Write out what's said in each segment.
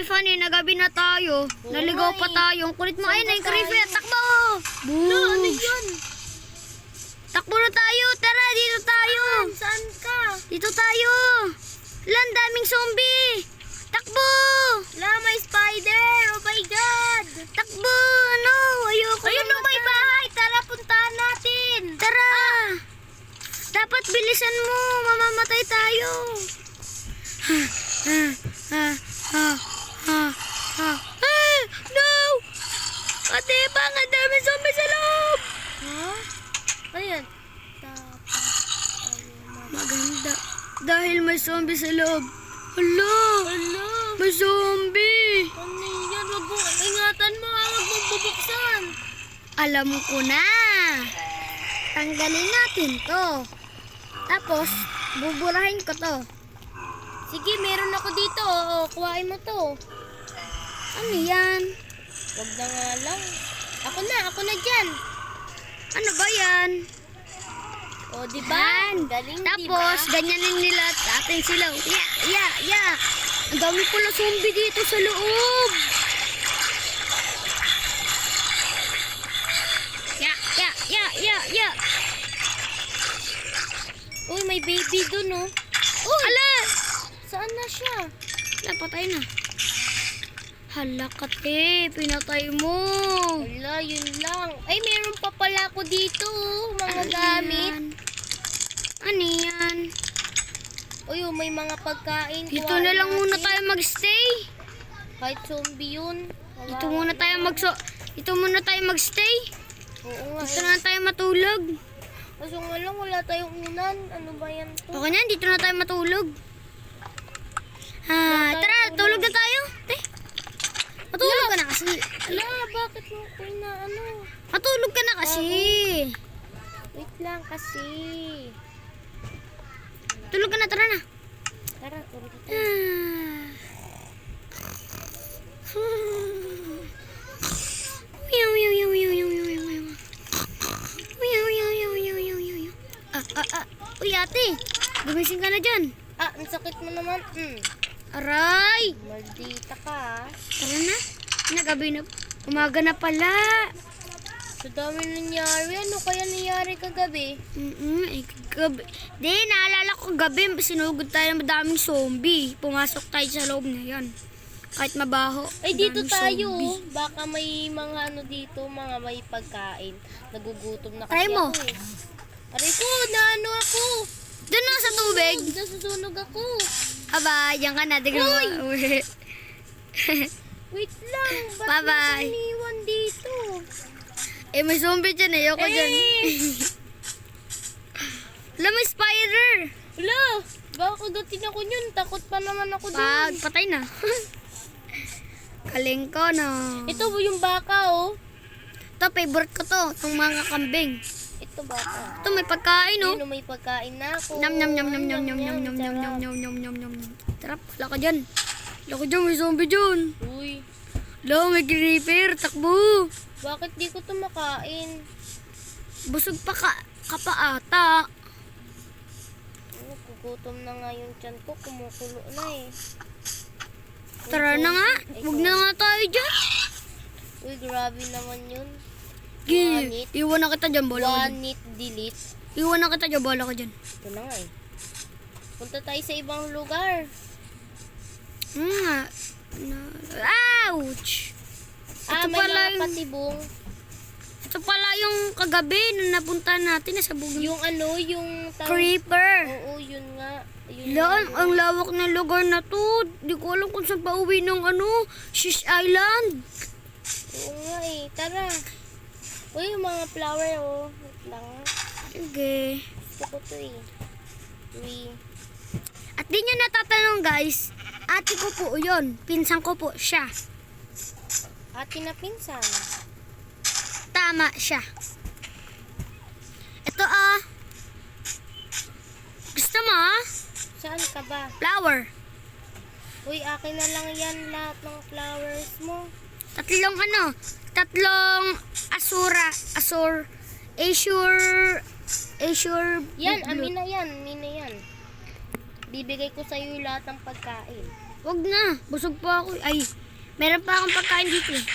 Tiffany, nagabi na tayo. Naligaw pa tayo. Ang kulit mo. Ayun na yung creeper. Takbo! Ano yun? Takbo na tayo. Tara, dito tayo. Saan ka? Dito tayo. Lan, daming zombie. Takbo! May spider! Oh my God! Takbo! No! Ayoko. Ayun na may bahay! Tara, puntahan natin! Tara! Dapat bilisan mo. Mamamatay tayo. No! Ate, bang ang dami zombie sa loob. Ano yan? Maganda. Dahil may zombie sa loob. Hala! Ano? May zombie! Ano yan? Wag mo, ingatan mo ha! Wag mong bubuksan! Alam ko na. Tanggalin natin to. Tapos, buburahin ko to. Sige, meron ako dito. Oo, kuhain mo to. Ano yan? Wag na nga lang. Ako na dyan. Ano ba yan? O, diba? Galing, Tapos, diba? ganyanin nila at atin sila. Ya. Ang dami pala zombie dito sa loob. Ya. Uy, may baby dun, oh. Uy! Ala! Saan na siya? Ala, patay na. Hala kate, pinatay mo. Wala, yun lang. Ay, meron pa pala ako dito, oh, mga Ano gamit. yan? Ano yan? Uy, oh, may mga pagkain. Dito Kuhain na lang muna natin. tayo magstay. Kahit zombie yun. Dito muna tayo magstay. Oo nga. Dito na tayo matulog. Kaso nga lang, wala tayong unan. Ano ba yan to? Okay na, dito na tayo matulog. Tara, tulog na tayo. Matulog ka na kasi. Ala, bakit mo ko na ano? Matulog ka na kasi. Wait lang kasi. Tulog ka na, tara na. Tara, tulog tayo. Uy ate, gumising ka na dyan. Ang sakit mo naman. Aray! Maldita ka. Tara na. Nagabi na. Umaga na pala. Sa dami nangyari. Ano kaya nangyari kagabi? Gabi. Di, naalala ko gabi, sinugod tayo ng madaming zombie. Pumasok tayo sa loob na yan. Kahit mabaho. Ay, dito daming tayo. zombie. Baka may mga ano dito, mga may pagkain. Nagugutom na Try kasi mo. ako eh. Aray ko, naano ako. Doon na sa tubig. Nasusunog ako. Aba, yan ka na. Tignan mo. Uy. Wait lang. Ba't Bye-bye. mo iniwan dito? May zombie dyan eh. Ayoko dyan. Wala, may spider. Wala. Baka kagatin ako yun. Takot pa naman ako dun. Patay na. Kaling ko na. Ito yung baka, oh. Ito, favorite ko to. Itong mga kambing. Ito baka. Ito, may pagkain, oh. Ayun, may pagkain na ako. Nam nam nam nam nam nam nam nam nam nam nam nam nam nam. Tara, wala ka dyan. Wala ka dyan, may zombie dyan. Uy, Wala, may creeper. Takbo. bakit di ko ito makain? Busog pa ka pa ata. Oh, kugutom na nga yung tiyan ko. Kumukulo na eh. Tara na nga. Huwag na nga tayo dyan. Uy, grabe naman yun. Gi, iwan na kita dyan. Bola ka dyan. One it delete. Iwan na kita dyan. Bola ka dyan. Ito na nga eh. Punta tayo sa ibang lugar. Ouch! Ito May pala mga yung- patibong. Ito pala yung kagabi nung napunta natin sa bugin. Yung ano, yung... Creeper! Oo, yun nga. Yun Lan, nga, ang lawak ng lugar na to. Di ko alam kung saan pa uwi ng Shish Island. Oo nga eh. Tara. Uy, yung mga flower oh. Wait lang. Okay. Gusto ko to eh. Uy. At di nyo natatanong guys, ate ko po yun. Pinsan ko po siya. Ate na pinsan. Tama siya. Ito gusto mo Saan ka ba? flower. Uy, akin na lang yan lahat ng flowers mo. Tatlong Azure Yan, blue. amin na yan. Bibigay ko sa'yo lahat ng pagkain. Wag na. Busog pa ako. Ay, meron pa akong pagkain dito eh.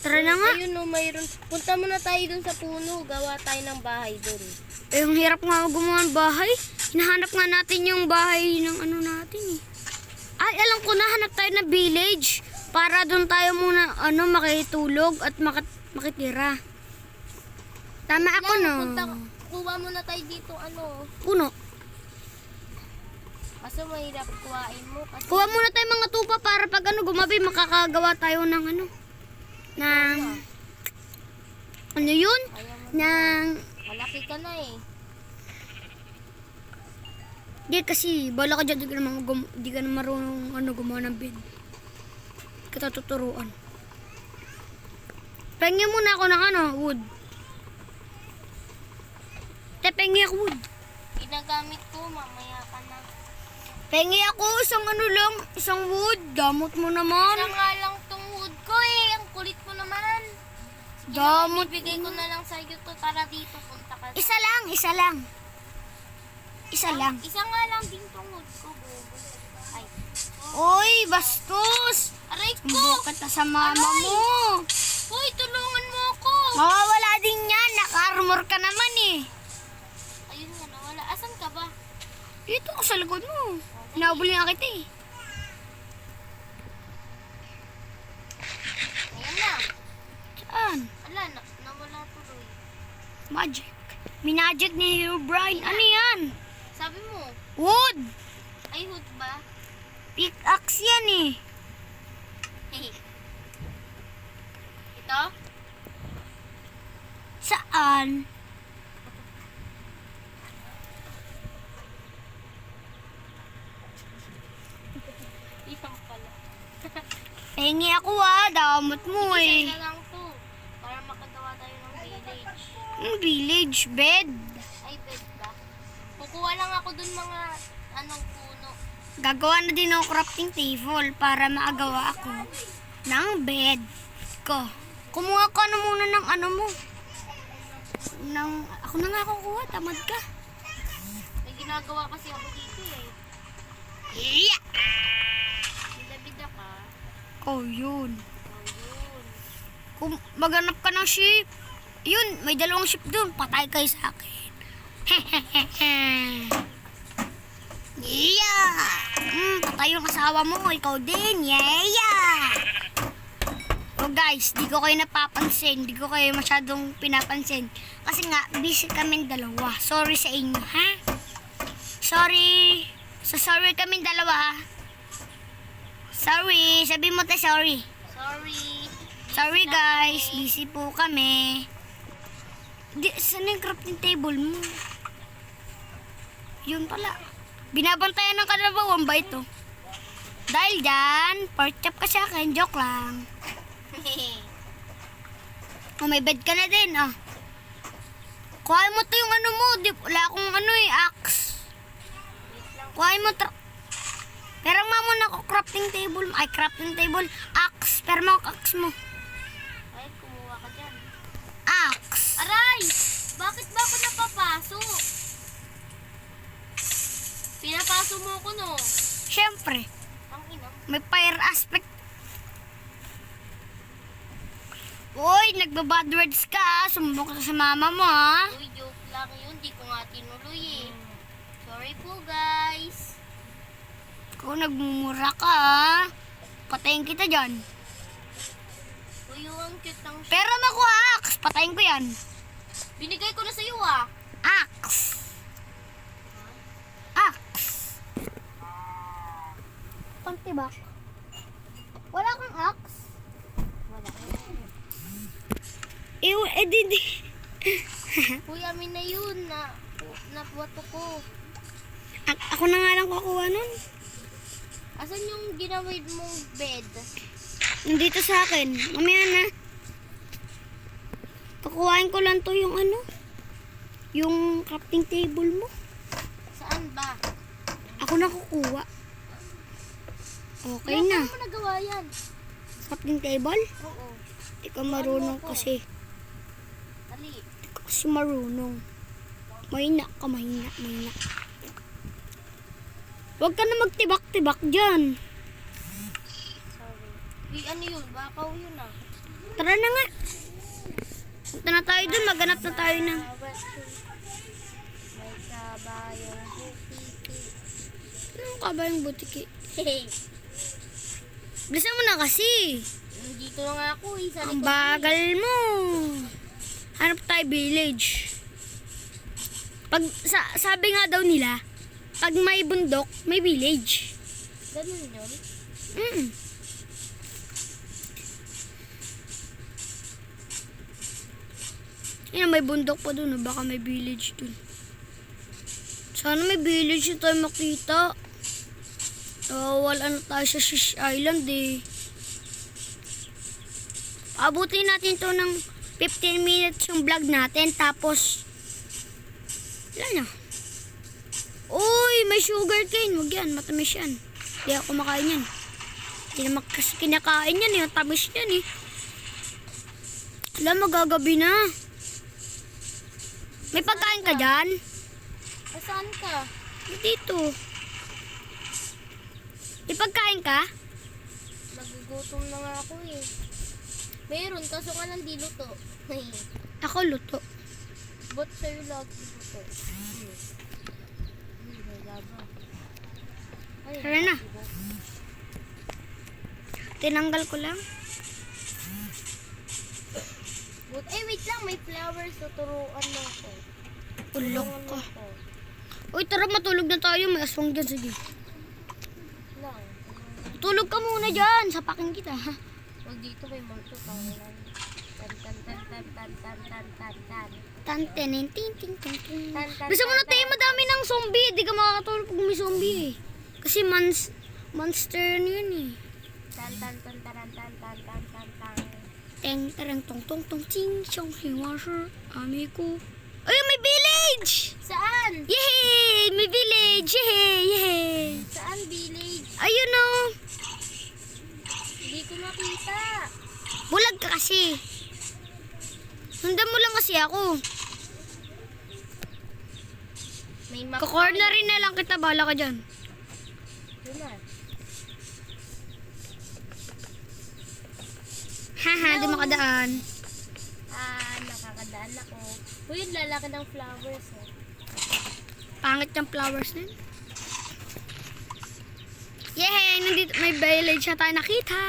Tara na nga. Ayun no, mayroon. Punta muna tayo dun sa puno. Gawa tayo ng bahay dun. Eh, ang hirap nga gumawa ng bahay. Hinahanap nga natin yung bahay ng ano natin eh. Ay, alam ko na, hanap tayo na village. Para doon tayo muna, makitulog at makitira. Tama ako, no? Kuha muna tayo dito, Puno. Kaso mahirap kuhain mo. Kasi Kuha muna tayo mga tupa para pag gumabi, makakagawa tayo ng ano yun? kaya mo, Ng, malaki ka na eh. di kasi, bala ka dyan, di ka na marunong gumawa ng bed. Kita tuturuan. Pengi muna ako ng wood. Pengi ako wood. Ginagamit ko, mamaya ka na. Pengi ako isang wood. Damot mo naman. Isa nga lang tong wood ko eh. Ang kulit mo naman. Damot. Bibigay ko na lang sa iyo to. Tara dito, punta ka. Isa lang. Isa lang. Isa nga lang din tong wood ko, bobo. Ay. Oy, bastos. Aray ko! Bukat ka sa mama mo. Hoy, tulungan mo ako! Mawawala din yan. Naka-armor ka naman eh. Ayun nga, nawala. Asan ka ba? Dito ako sa likod mo. Hinabol nga kita eh. Ayan na. Saan? Ala, nawala tuloy. Magic. Minagic ni Hero Brian. Ano yan? Sabi mo, Wood. ay hood ba? Pickaxe yan eh. Ito? Saan? Isang pala. Pengi ako damot mo Isa eh. na lang to. Para makagawa tayo ng village. Village bed. Ay, bed ba? Kukuha lang ako dun mga puno. Gagawa na din ng crafting table para maagawa ako ng bed ko. Kumuha ka na muna ng mo. Ako na nga kukuha, tamad ka. May ginagawa kasi ako dito eh. Yeah! Bida-bida ka. Oh, yun. Ayun. Kung maganap ka ng sheep, yun, may dalawang sheep dun. Patay kayo sa akin. Yeah! Patay yung asawa mo. Ikaw din. Yeah! Oh guys, di ko kayo napapansin. Di ko kayo masyadong pinapansin. Kasi nga, busy kami dalawa. Sorry sa inyo, ha? Sorry. Sorry kami dalawa, ha? Sorry. Sabi mo tayo sorry. Sorry. Sorry guys, busy po kami. Saan yung crafting table mo? Yun pala. Binabantayan ng kalabawan ba ito? Dahil dyan, pork chop ka sa akin, joke lang. Oh, may bed ka na din, Kuhain mo to yung mo, wala akong axe. Kuhain mo pero muna ako crafting table, axe, pero mga axe mo. Ay, kumuha ka dyan. Axe. Aray! Bakit ba ako napapaso? Pinapaso mo ako, no? Siyempre, Ang ina. may fire aspect. Uy, nagbabad words ka, sumbok ka sa mama mo, ha? Uy, joke lang yun. Di ko nga tinuloy eh. Sorry po, guys. Kung nagmumura ka, ha? Patayin kita dyan. Uy, ang cute ng Pero makuha axe, patayin ko yan. binigay ko na sa'yo, ah. Axe. Axe. Pantibak. Wala kang axe. Wala. Di. Uy, amin na yun. Nabuwato ko. Ako na nga lang kukuha nun. Asan yung ginawid mong bed? Nandito sa akin. Mamaya na. Kukuhain ko lang to yung yung crafting table mo. Saan ba? Ako na kukuha. Okay Saan na. mo nagawa yan? Crafting table? Oo. Di ka marunong kasi. Dali. Di ka kasi marunong. Mahina ka, mahina. Huwag ka na magtibak-tibak dyan. Sorry. Uy, ano yun? Bakaw yun ah. Tara na nga. Punta na tayo dun. Maghanap na tayo ng... May kabayong butiki. Anong kabayang butiki? Hey! Bilisan mo na kasi. Dito na nga ako eh. Sa Ang likod bagal mo. Hanap tayo village. Sabi nga daw nila, pag may bundok, may village. Ganun yun? Mm. Yan, may bundok pa dun. Baka may village dun. Sana may village na tayo makita. Wala na tayo sa Shish Island eh. Abutin natin to ng 15 minutes yung vlog natin. Tapos, wala na. Uy, may sugar cane. Huwag yan, matamis yan. Hindi ako kumakain yan. Hindi naman kasi kinakain yan eh. Ang tamis yan eh. Wala, magagabi na. May pagkain ka dyan? Saan ka? Dito. May pagkain ka? Nagugutom na nga ako eh. Meron, kaso nga lang di luto. Ako luto. Ba't sa'yo lagi luto? May labang. Ay, Tara na. Tinanggal ko lang. Wait lang, may flowers. Tuturuan mo ako. Ulok Tulungan ka. mo ako. Uy, tara matulog na tayo. May aswang dyan. Sige. Lang. Tulog ka muna dyan. Sapakin kita. Ha? Wag dito may multo. Tangan. Tan tan tan tan tan tan tan tan tan. Tantenin. Ting ting ting ting. Tan, tan, Bisa mo na tan, tayo madami ng zombie. Di ka makakatulog pag may zombie eh. Kasi monster yun eh. Tan tan tan tan tan tan tan tan tan. Teng tereng tong tong tong ting chong hiwa shi amigo. Ay, may village! Saan? Yay! May village! Yay! Yay! Saan village? Ayun o. Hindi ko makita. Bulag ka kasi. Sundan mo lang kasi ako. May map. Kakornerin na lang kita. Bala ka dyan. Yun na. Haha, di makadaan. Nakakadaan ako. Uy, yung lalaki ng flowers eh. Pangit yung flowers na yun. Yay! Nandito may village na tayo nakita.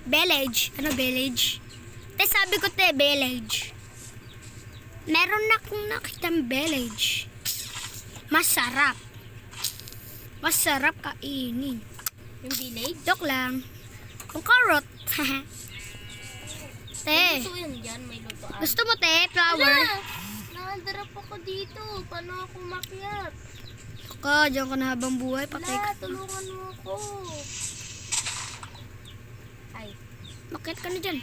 Village. Ano village? Te, sabi ko te, village. Meron na akong nakitang village. Masarap. Masarap kainin. Yung village? Joke lang. Kung carrot. Te, Gusto yun dyan, may lutoan. gusto mo te, flower? Nakadarap ako dito. Paano ako makyat? Ka, diyan ka na habang buhay. Patay Wala, ka. tulungan mo ako. Ay, Makit ka na dyan.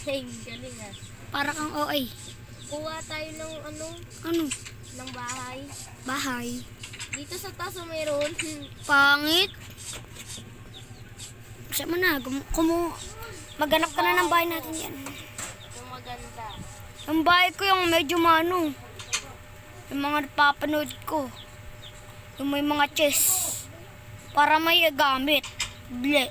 hey, galing ah. Para kang OA. Kuha tayo ng Ano? ng bahay. Bahay. Dito sa taas mayroon. Pangit. Siya mo na. Maghanap ka na ng bahay natin yan. Yung maganda. Yung bahay ko yung medyo mano. Yung mga napapanood ko. Yung may mga chest. Para may gamit. Ble.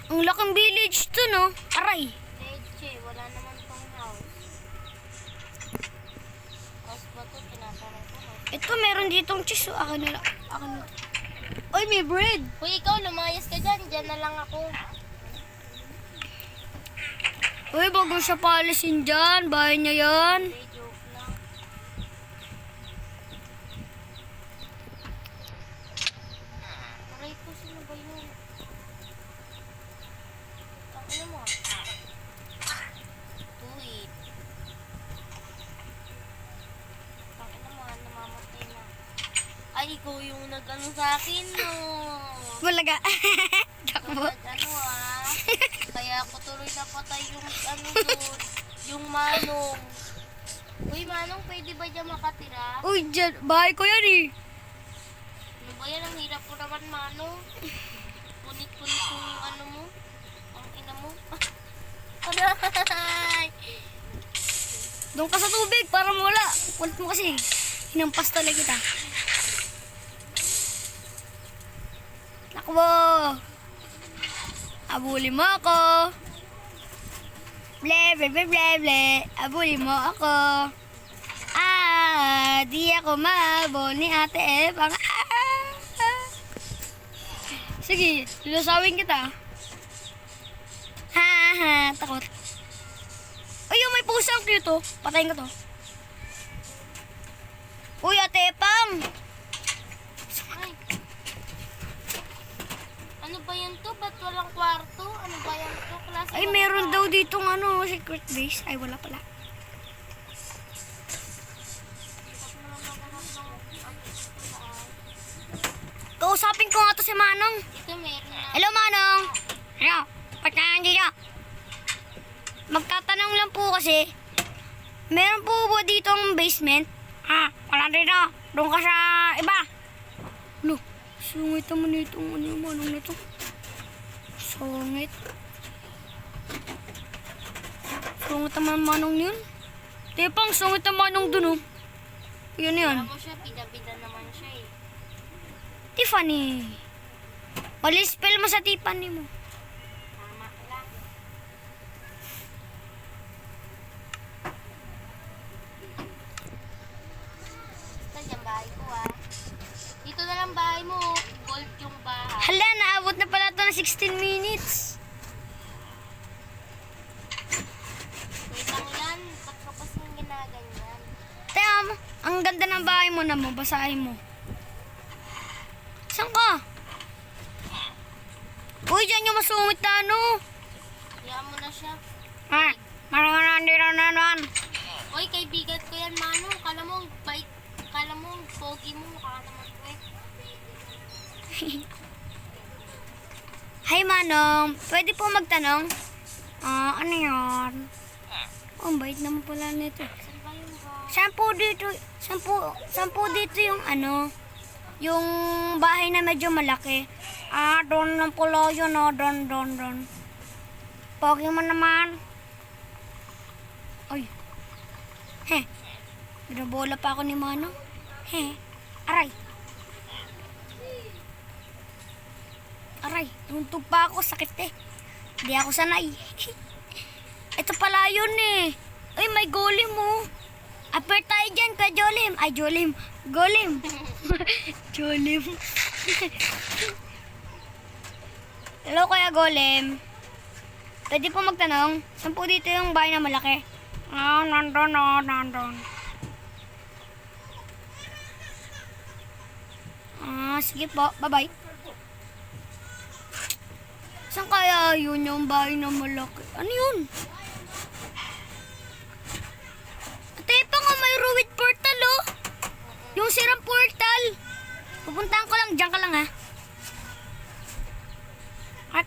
Ang laking village to, no? Aray. Leche, wala naman tong house. House ba to? Tinatanong ko. Ito, meron ditong chest. So, akin na lang. Akin na. Oy, may bread. Uy, ikaw, lumayas ka dyan. Dyan na lang ako. Uy, bago siya palisin dyan. Bahay niya yan. Hindi, joke lang. Aray ko, sino ba yun? Ang ano mo? Tuwid. Ang ano mo, namamatay na. Ay, ikaw yung nag-ano sa akin, no? Bulaga. Takbo. Ano ah. Kaya ako tuloy napatay yung ano doon. Yung manong. Uy, manong, pwede ba dyan makatira? Uy, dyan. Bahay ko yan eh. Ano ba yan? Ang hirap po naman, manong. Punit-punit yung ano mo. Ang ina mo. Aray! Doon ka sa tubig para mawala. Kulit mo kasi. Hinampas talaga kita. Takbo! Abuli mo ako. Ble, ble, ble, ble, ble. Abuli mo ako. Di ako mahabol ni Ate Epang. Sige, lulusawin kita. Takot. Ayun, may pusang cute oh. Patayin ko to. Uy, Ate Epang! Ay. Ano ba yan to? Ba't walang kwarto? Ano ba yan to? Klase Ay, ba meron ito? daw ditong ano, secret base. Ay, wala pala. Kausapin ko nga to si Manong. Ito meron na. Hello, Manong. Hello, pagkain dito. Magtatanong lang po kasi, meron po ba ditong basement? Wala dito. Doon ka sa iba. Lo, sungit naman itong ano yung Manong na to. Sungit. Sungit naman Manong yun. Tepang, sungit naman Manong dun oh. Yun yun. Alam mo siya, bida-bida naman siya eh. Tiffany. Mali-spell mo sa Tiffany mo. Tama lang. Saan yung bahay ko ah? Dito na lang bahay mo. Gold yung bahay. Hala, naabot na pala ito ng 16 minutes. Wait lang yan. Ba't ka pa siyang ginaganyan? Teka mo, ang ganda ng bahay mo na mo. Basahin mo. Saan ka? Uy, dyan yung masungit na ano. Hayaan mo na siya. Marungan dito na naman. Oy, kaibigan ko yan, Mano. Kala mo, bait. Kala mo, pogi mo. Mukha naman ko eh. Hi, Manong. Pwede po magtanong? Ano yan? Oh, ang bait naman pala nito. Saan ba yung bahay? Saan po dito yung ano? Yung bahay na medyo malaki. Doon lang pala yun, doon. Pogi mo naman. Ay. Binabola pa ako ni Manong. Aray. Tuntog pa ako, sakit eh. Hindi ako sanay. Ito pala yun eh. Ay, may golem mo. Upper tayo dyan, ka Jolim. Ay, Jolim. Golem. Jolim. Hello, Kuya Golem. Pwede po magtanong, saan po dito yung bahay na malaki? Nandun. Sige po. Bye-bye. Saan kaya yun yung bahay na malaki? Ano yun? Tepa nga may ruwit portal oh. Yung sirang portal. Pupuntahan ko lang. Diyan ka lang ha. Ay,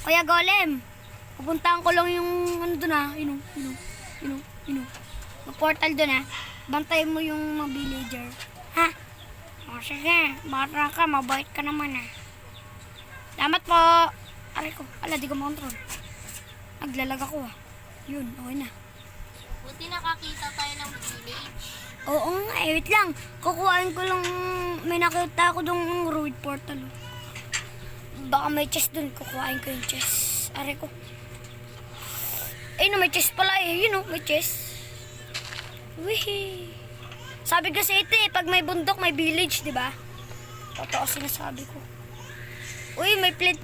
Kuya Golem. Pupuntahan ko lang yung ano dun ha. Yun. Yung portal dun ha. Bantayan mo yung mga villager. Ha? O sige. Bata ka. Mabait ka naman ha. Salamat po. Aray ko. Ala, di ko makontrol. Naglalag ako ah. Yun, okay na. Buti nakakita tayo ng village. Oo nga eh. Wait lang. Kukuhain ko lang. May nakita ako dong ruid portal. Oh. Baka may chest dun. Kukuhain ko yung chest. Aray ko. Ay no, may chest pala eh. Yun oh, may chest. Wihee. Sabi kasi ito eh, pag may bundok, may village, di ba? Totoo sinasabi ko. Uy, may plate.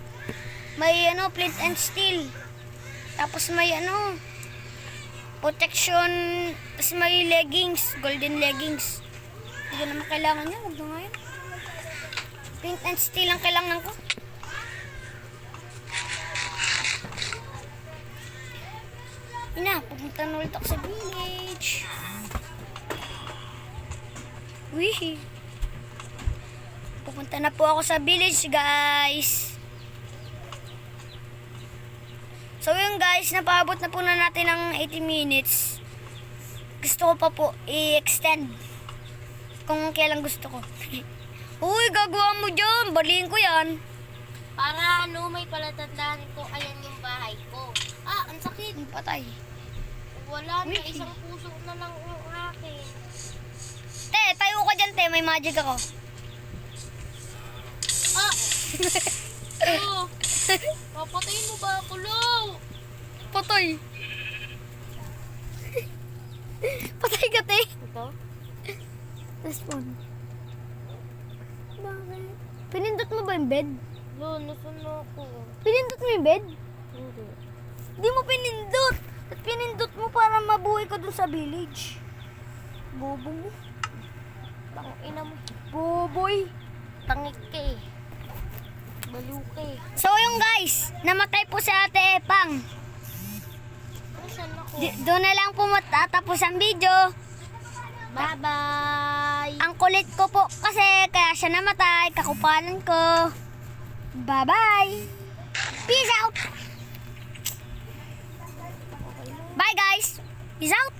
May ano, plate and steel. Tapos may ano, protection. Tapos may leggings, golden leggings. Hindi ko naman kailangan yan. Huwag na nga yan. Plate and steel ang kailangan ko. Yun na, pupunta na ulit ako sa village. Wee. Pupunta na po ako sa village, guys. So yun guys, napaabot na po na natin ng 80 minutes. Gusto ko pa po i-extend. Kung kailan gusto ko. Uy, gagawa mo dyan. Baliin ko yan. Para ano, may palatandaan ko, ayan yung bahay ko. Ang sakit. Patay. Wala na, isang puso na lang yung akin. Te, tayo ka dyan, te. May magic ako. Ah! Oh! Papatayin mo ba ako, Lo? Patay. Patay ka, te. Ito? Respawn. Bakit? Pinindot mo ba yung bed? Lo, nasan na ako? Pinindot mo yung bed? Hindi. Di mo pinindot. At pinindot mo para mabuhay ka dun sa village. Bobo mo. Bang ina mo. Boboy. Tangik ka eh. Baliw ka eh. So yung guys, namatay po si Ate Epang. Nasaan ako? Doon na lang po matatapos ang video. Bye-bye! Ang kulit ko po kasi kaya siya namatay. Kakupalan ko. Bye-bye. Peace out. Bye guys. Peace out.